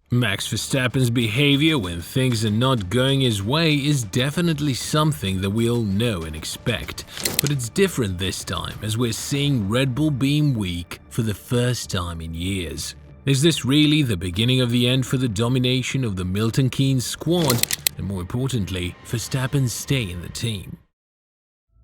Max Verstappen's behavior when things are not going his way is definitely something that we all know and expect, but it's different this time as we're seeing Red Bull being weak for the first time in years. Is this really the beginning of the end for the domination of the Milton Keynes squad, and more importantly, Verstappen's stay in the team?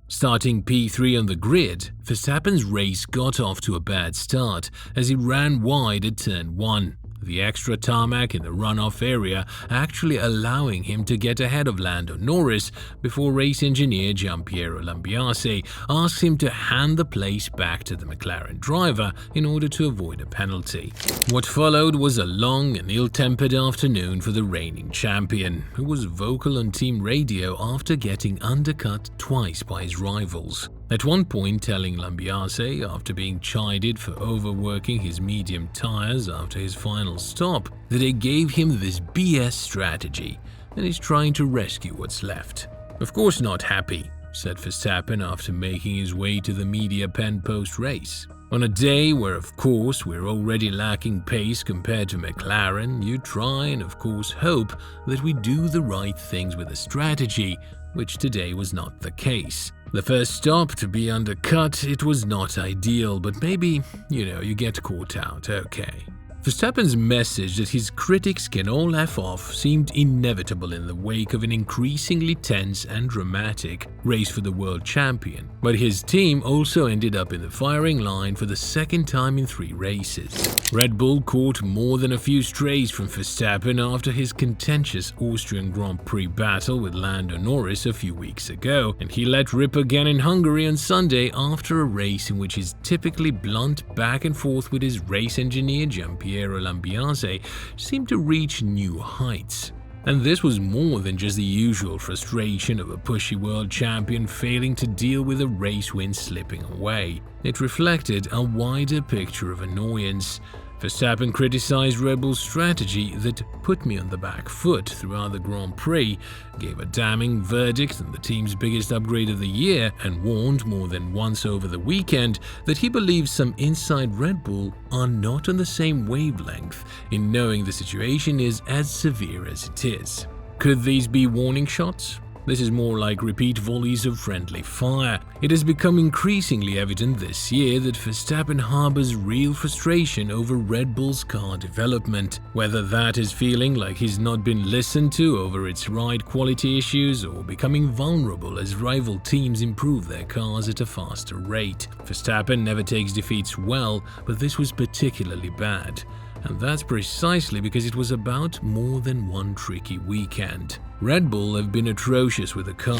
Starting P3 on the grid, Verstappen's race got off to a bad start as he ran wide at turn 1. The extra tarmac in the runoff area actually allowing him to get ahead of Lando Norris before race engineer Giampiero Lambiase asked him to hand the place back to the McLaren driver in order to avoid a penalty. What followed was a long and ill-tempered afternoon for the reigning champion, who was vocal on team radio after getting undercut twice by his rivals. At one point telling Lambiase, after being chided for overworking his medium tires after his final stop, that they gave him this BS strategy and he's trying to rescue what's left. "Of course not happy," said Verstappen after making his way to the media pen post-race. On a day where of course we're already lacking pace compared to McLaren, you try and of course hope that we do the right things with the strategy, which today was not the case. The first stop to be undercut, it was not ideal, but maybe, you get caught out, okay. Verstappen's message that his critics can all F off seemed inevitable in the wake of an increasingly tense and dramatic race for the world champion, but his team also ended up in the firing line for the second time in 3 races. Red Bull caught more than a few strays from Verstappen after his contentious Austrian Grand Prix battle with Lando Norris a few weeks ago, and he let rip again in Hungary on Sunday after a race in which his typically blunt back and forth with his race engineer Giampiero Lambiase seemed to reach new heights. And this was more than just the usual frustration of a pushy world champion failing to deal with a race win slipping away. It reflected a wider picture of annoyance. Verstappen criticized Red Bull's strategy that put me on the back foot throughout the Grand Prix, gave a damning verdict on the team's biggest upgrade of the year, and warned more than once over the weekend that he believes some inside Red Bull are not on the same wavelength in knowing the situation is as severe as it is. Could these be warning shots? This is more like repeat volleys of friendly fire. It has become increasingly evident this year that Verstappen harbors real frustration over Red Bull's car development, whether that is feeling like he's not been listened to over its ride quality issues or becoming vulnerable as rival teams improve their cars at a faster rate. Verstappen never takes defeats well, but this was particularly bad. And that's precisely because it was about more than one tricky weekend. Red Bull have been atrocious with the car,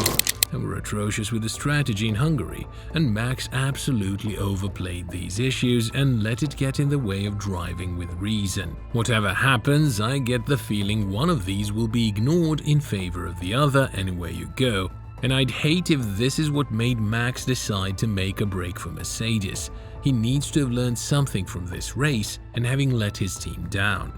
and were atrocious with the strategy in Hungary, and Max absolutely overplayed these issues and let it get in the way of driving with reason. Whatever happens, I get the feeling one of these will be ignored in favor of the other anywhere you go, and I'd hate if this is what made Max decide to make a break for Mercedes. He needs to have learned something from this race and having let his team down.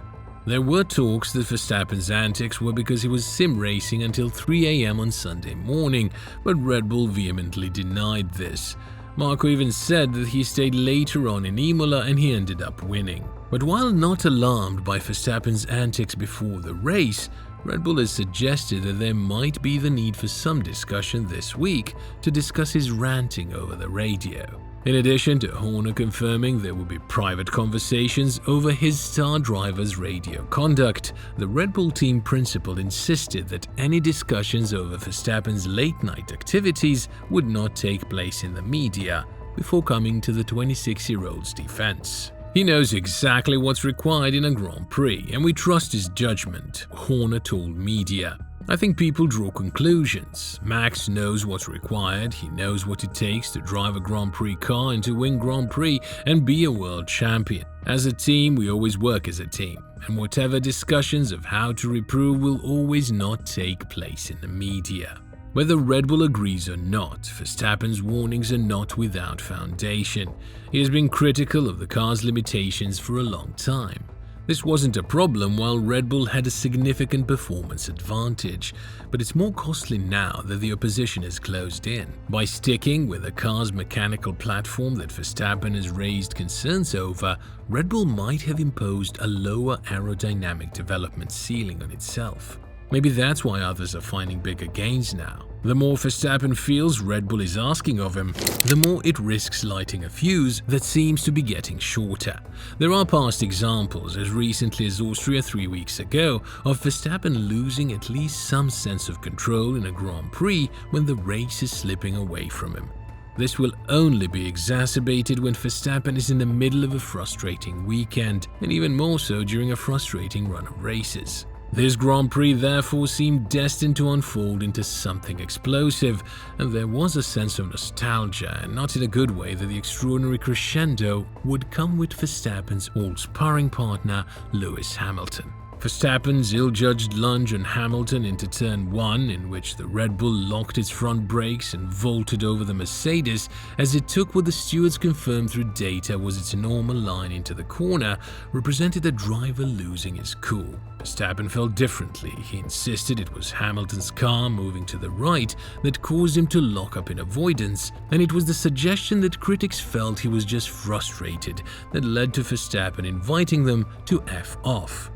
There were talks that Verstappen's antics were because he was sim racing until 3 a.m. on Sunday morning, but Red Bull vehemently denied this. Marco even said that he stayed later on in Imola and he ended up winning. But while not alarmed by Verstappen's antics before the race, Red Bull has suggested that there might be the need for some discussion this week to discuss his ranting over the radio. In addition to Horner confirming there will be private conversations over his star driver's radio conduct, the Red Bull team principal insisted that any discussions over Verstappen's late-night activities would not take place in the media, before coming to the 26-year-old's defense. He knows exactly what's required in a Grand Prix, and we trust his judgment, Horner told media. I think people draw conclusions. Max knows what's required, he knows what it takes to drive a Grand Prix car and to win Grand Prix and be a world champion. As a team, we always work as a team, and whatever discussions of how to improve will always not take place in the media. Whether Red Bull agrees or not, Verstappen's warnings are not without foundation. He has been critical of the car's limitations for a long time. This wasn't a problem while Red Bull had a significant performance advantage, but it's more costly now that the opposition has closed in. By sticking with the car's mechanical platform that Verstappen has raised concerns over, Red Bull might have imposed a lower aerodynamic development ceiling on itself. Maybe that's why others are finding bigger gains now. The more Verstappen feels Red Bull is asking of him, the more it risks lighting a fuse that seems to be getting shorter. There are past examples, as recently as Austria 3 weeks ago, of Verstappen losing at least some sense of control in a Grand Prix when the race is slipping away from him. This will only be exacerbated when Verstappen is in the middle of a frustrating weekend, and even more so during a frustrating run of races. This Grand Prix therefore seemed destined to unfold into something explosive, and there was a sense of nostalgia, and not in a good way, that the extraordinary crescendo would come with Verstappen's old sparring partner, Lewis Hamilton. Verstappen's ill-judged lunge on Hamilton into turn 1, in which the Red Bull locked its front brakes and vaulted over the Mercedes as it took what the stewards confirmed through data was its normal line into the corner, represented the driver losing his cool. Verstappen felt differently. He insisted it was Hamilton's car moving to the right that caused him to lock up in avoidance, and it was the suggestion that critics felt he was just frustrated that led to Verstappen inviting them to F off.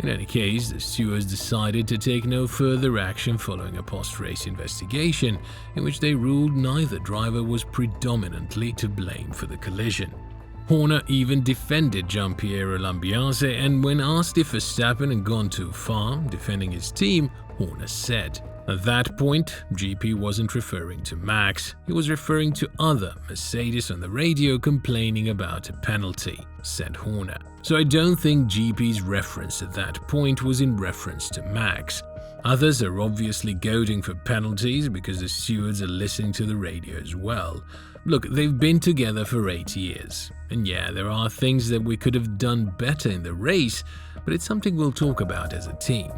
In any case, the stewards decided to take no further action following a post-race investigation in which they ruled neither driver was predominantly to blame for the collision. Horner even defended Giampiero Lambiase, and when asked if Verstappen had gone too far defending his team, Horner said, "At that point, GP wasn't referring to Max, he was referring to other Mercedes on the radio complaining about a penalty," said Horner. "So I don't think GP's reference at that point was in reference to Max. Others are obviously goading for penalties because the stewards are listening to the radio as well. Look, they've been together for 8 years. And yeah, there are things that we could have done better in the race, but it's something we'll talk about as a team."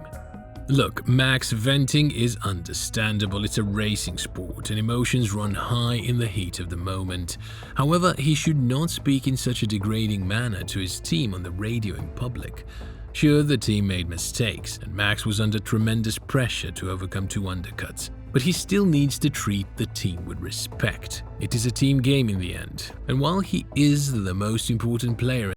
Look, Max venting is understandable. It's a racing sport and emotions run high in the heat of the moment. However, he should not speak in such a degrading manner to his team on the radio in public. Sure, the team made mistakes and Max was under tremendous pressure to overcome 2 undercuts, but he still needs to treat the team with respect. It is a team game in the end, and while he is the most important player